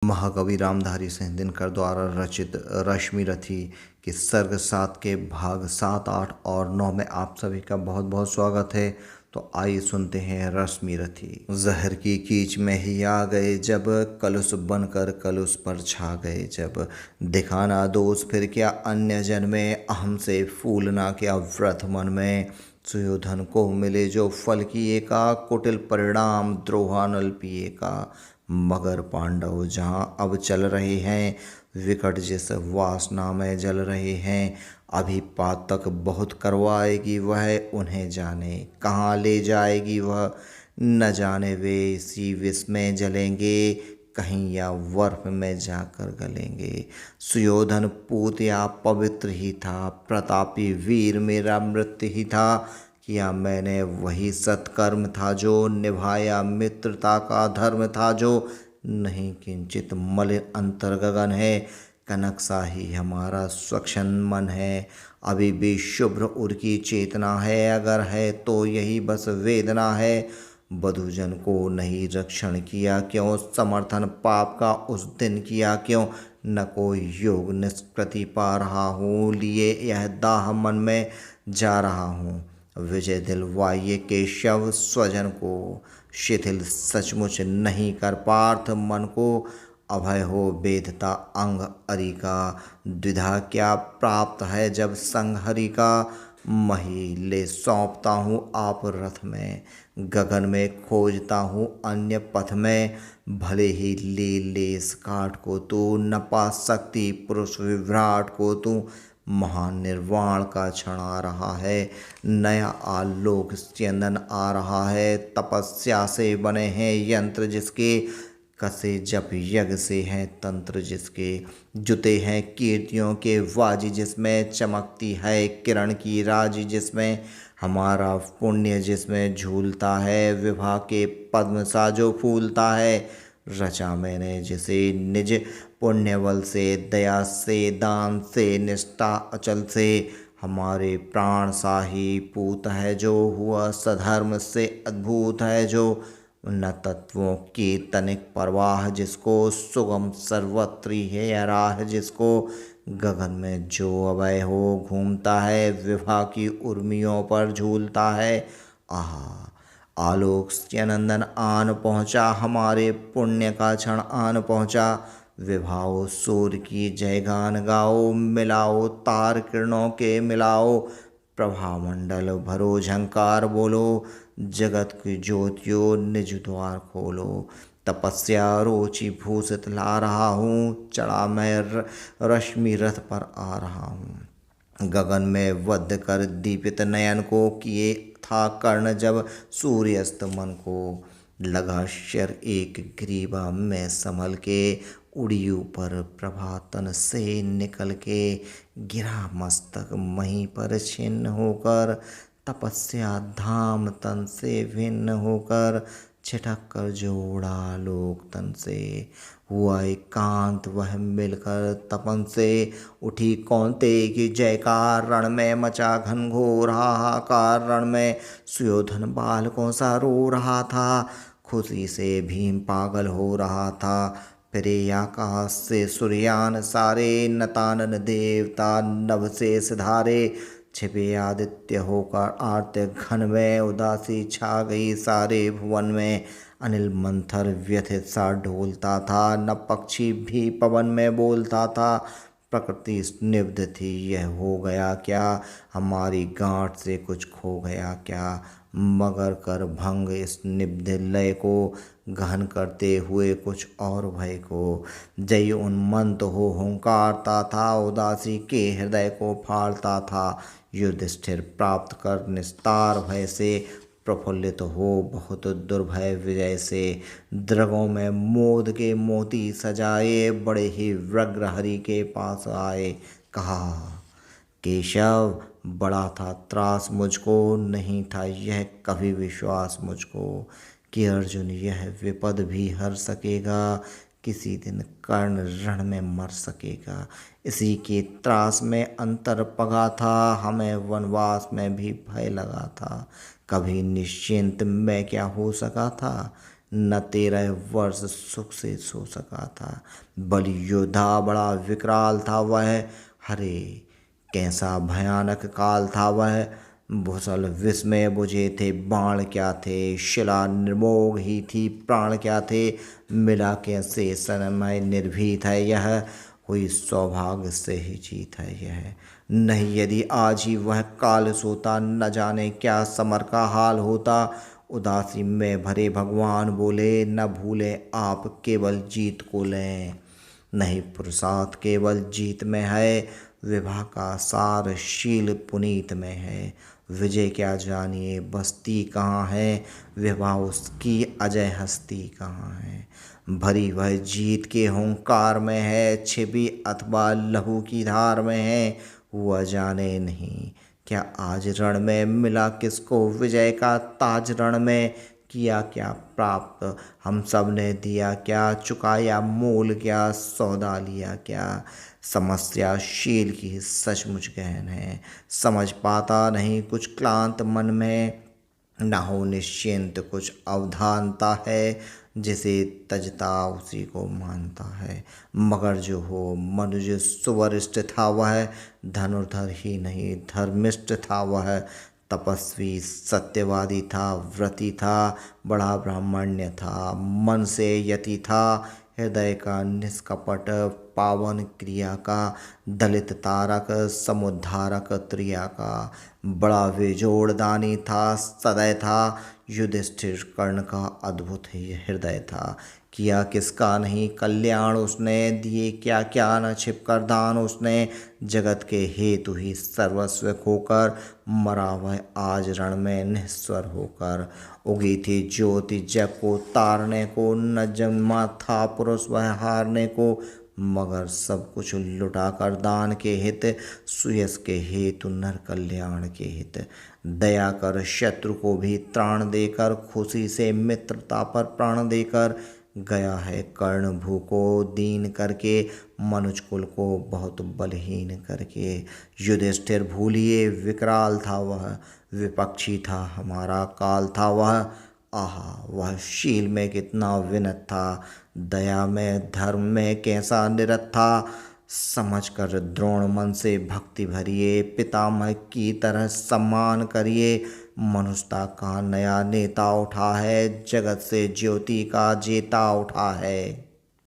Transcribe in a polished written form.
महाकवि रामधारी सिंह दिनकर द्वारा रचित रश्मि रथी के सर्ग 7 के भाग 7, 8 और 9 में आप सभी का बहुत बहुत स्वागत है। तो आइए सुनते हैं रश्मि रथी। जहर की कीच में ही आ गए जब, कलुष बनकर कलुष पर छा गए जब, दिखाना दोष फिर क्या अन्य जन में, अहम से फूलना क्या व्रत मन में। सुयोधन को मिले जो फल किए का, कुटिल परिणाम द्रोहानल पिए का। मगर पांडव जहाँ अब चल रहे हैं, विकट जिस वासना में जल रहे हैं। अभी पातक बहुत करवाएगी वह, उन्हें जाने कहाँ ले जाएगी वह। न जाने वे इसी विष में जलेंगे, कहीं या बर्फ में जाकर गलेंगे। सुयोधन पूत या पवित्र ही था, प्रतापी वीर मेरा मृत्यु ही था। किया मैंने वही सत्कर्म था जो, निभाया मित्रता का धर्म था जो। नहीं किंचित मलिन अंतर गगन है, कनक सा ही हमारा स्वच्छन मन है। अभी भी शुभ्र उर की चेतना है, अगर है तो यही बस वेदना है। बधुजन को नहीं रक्षण किया क्यों, समर्थन पाप का उस दिन किया क्यों। न कोई योग निष्कृति पा रहा हूँ, लिए यह दाह मन में जा रहा हूँ। विजय दिलवाइए केशव स्वजन को, शिथिल सचमुच नहीं कर पार्थ मन को। अभय हो बेधता अंग अरि का, द्विधा क्या प्राप्त है जब संग हरि का। मही ले सौंपता हूँ आप रथ में, गगन में खोजता हूँ अन्य पथ में। भले ही ले इस काट को तू, न पा सकती पुरुष विभ्राट को तू। महान निर्वाण का क्षण आ रहा है, नया आलोक स्यंदन आ रहा है। तपस्या से बने हैं यंत्र जिसके, कसे जप यज्ञ से हैं तंत्र जिसके। जुते हैं कीर्तियों के वाजी जिसमें, चमकती है किरण की राजी जिसमें। हमारा पुण्य जिसमें झूलता है, विभा के पद्म सा जो फूलता है। रचा मैंने जिसे निज पुण्य बल से, दया से, दान से, निष्ठा अचल से। हमारे प्राण सा ही पूत है जो, हुआ सधर्म से अद्भुत है जो। न तत्वों की तनिक परवाह जिसको, सुगम सर्वत्री है राह जिसको। गगन में जो अभय हो घूमता है, विभा की उर्मियों पर झूलता है। आहा आलोक नंदन आन पहुँचा, हमारे पुण्य का क्षण आन पहुँचा। विभाओ सूर्य की जय गान गाओ, मिलाओ तार किरणों के मिलाओ। प्रभामंडल भरो झंकार बोलो, जगत की ज्योतियों निज द्वार खोलो। तपस्या रोचि भूषित ला रहा हूँ, चढ़ा मैं रश्मि रथ पर आ रहा हूँ। गगन में वध कर दीपित नयन को, किए था कर्ण जब सूर्यास्त मन को। लगा शर एक ग्रीवा में संभल के, उड़ी ऊपर प्रभातन से निकल के। गिरा मस्तक महीं पर छिन्न होकर, तपस्या धाम तन से भिन्न होकर। छिटक कर जोड़ा लोक तन से, हुआ एकांत वह मिलकर तपन से। उठी कौंते की जयकार, रण में मचा घनघोर हाहाकार। रण में सुयोधन बालकों सा रो रहा था, खुशी से भीम पागल हो रहा था। फिरे आकाश से सूर्यान सारे, नतानन देवता नभ से सिधारे। छिपे आदित्य होकर आर्त घन में, उदासी छा गई सारे भुवन में। अनिल मंथर व्यथित सा ढोलता था, न पक्षी भी पवन में बोलता था। प्रकृति स्निग्ध थी यह हो गया क्या, हमारी गांठ से कुछ खो गया क्या। मगर कर भंग इस निब्ध लय को, गहन करते हुए कुछ और भय को। जय उन्मत्त हो हुंकारता था, उदासी के हृदय को फाड़ता था। युधिष्ठिर प्राप्त कर निस्तार भय से, प्रफुल्लित हो बहुत दुर्भय विजय से। द्रगों में मोद के मोती सजाए, बड़े ही व्यग्र हरि के पास आए। कहा केशव बड़ा था त्रास मुझको, नहीं था यह कभी विश्वास मुझको, कि अर्जुन यह विपद भी हर सकेगा। किसी दिन कर्ण रण में मर सकेगा, इसी के त्रास में अंतर पगा था। हमें वनवास में भी भय लगा था, कभी निश्चिंत में क्या हो सका था। न 13 वर्ष सुख से सो सका था। बलि योद्धा बड़ा विकराल था वह, हरे कैसा भयानक काल था वह। भूसल विस्मय बुझे थे, बाण क्या थे, शिला निर्मोह ही थी, प्राण क्या थे। मिला कैसे सनमय निर्भीत है यह, हुई सौभाग्य से ही जीत है यह। नहीं यदि आज ही वह काल सोता, न जाने क्या समर का हाल होता। उदासी में भरे भगवान बोले, न भूले आप केवल जीत को लें। नहीं पुरुषार्थ केवल जीत में है, विवाह का सार शील पुनीत में है। विजय क्या जानिए बस्ती कहाँ है, विवाह उसकी अजय हस्ती कहाँ है। भरी वह जीत के हुंकार में है, छिपी अथवा लहू की धार में है। हुआ जाने नहीं क्या आज रण में, मिला किसको विजय का ताज रण में। किया क्या प्राप्त हम सब ने दिया क्या, चुकाया मोल क्या, सौदा लिया क्या। समस्या शील की सचमुच गहन है, समझ पाता नहीं कुछ क्लांत मन में। न हो निश्चिंत कुछ अवधानता है, जिसे तजता उसी को मानता है। मगर जो हो मनुज सुवरिष्ठ था वह, धनुर्धर ही नहीं धर्मिष्ठ था वह। तपस्वी सत्यवादी था, व्रती था, बड़ा ब्राह्मण्य था, मन से यति था। हृदय का निष्कपट पावन क्रिया का, दलित तारक समुद्धारक त्रिया का। बड़ा बेजोड़ दानी था, सदैव था, युधिष्ठिर कर्ण का अद्भुत ही हृदय था। किया किसका नहीं कल्याण उसने, दिए क्या क्या न छिपकर दान उसने। जगत के हेतु ही सर्वस्व खोकर, मरा वह आज रण में निस्वर होकर। उगी थी ज्योति जग को तारने को, न जन्मा था पुरुष वह हारने को। मगर सब कुछ लुटा कर दान के हित, सुयस के हेतु नर कल्याण के हित। दया कर शत्रु को भी त्राण देकर, खुशी से मित्रता पर प्राण देकर। गया है कर्ण भू को दीन करके, मनुज कुल को बहुत बलहीन करके। युधिष्ठिर भूलिए विकराल था वह, विपक्षी था हमारा काल था वह। आहा वह शील में कितना विनत था, दया में धर्म में कैसा निरत था। समझ कर द्रोण मन से भक्ति भरिए, पितामह की तरह सम्मान करिए। मनुष्यता का नया नेता उठा है, जगत से ज्योति का जेता उठा है।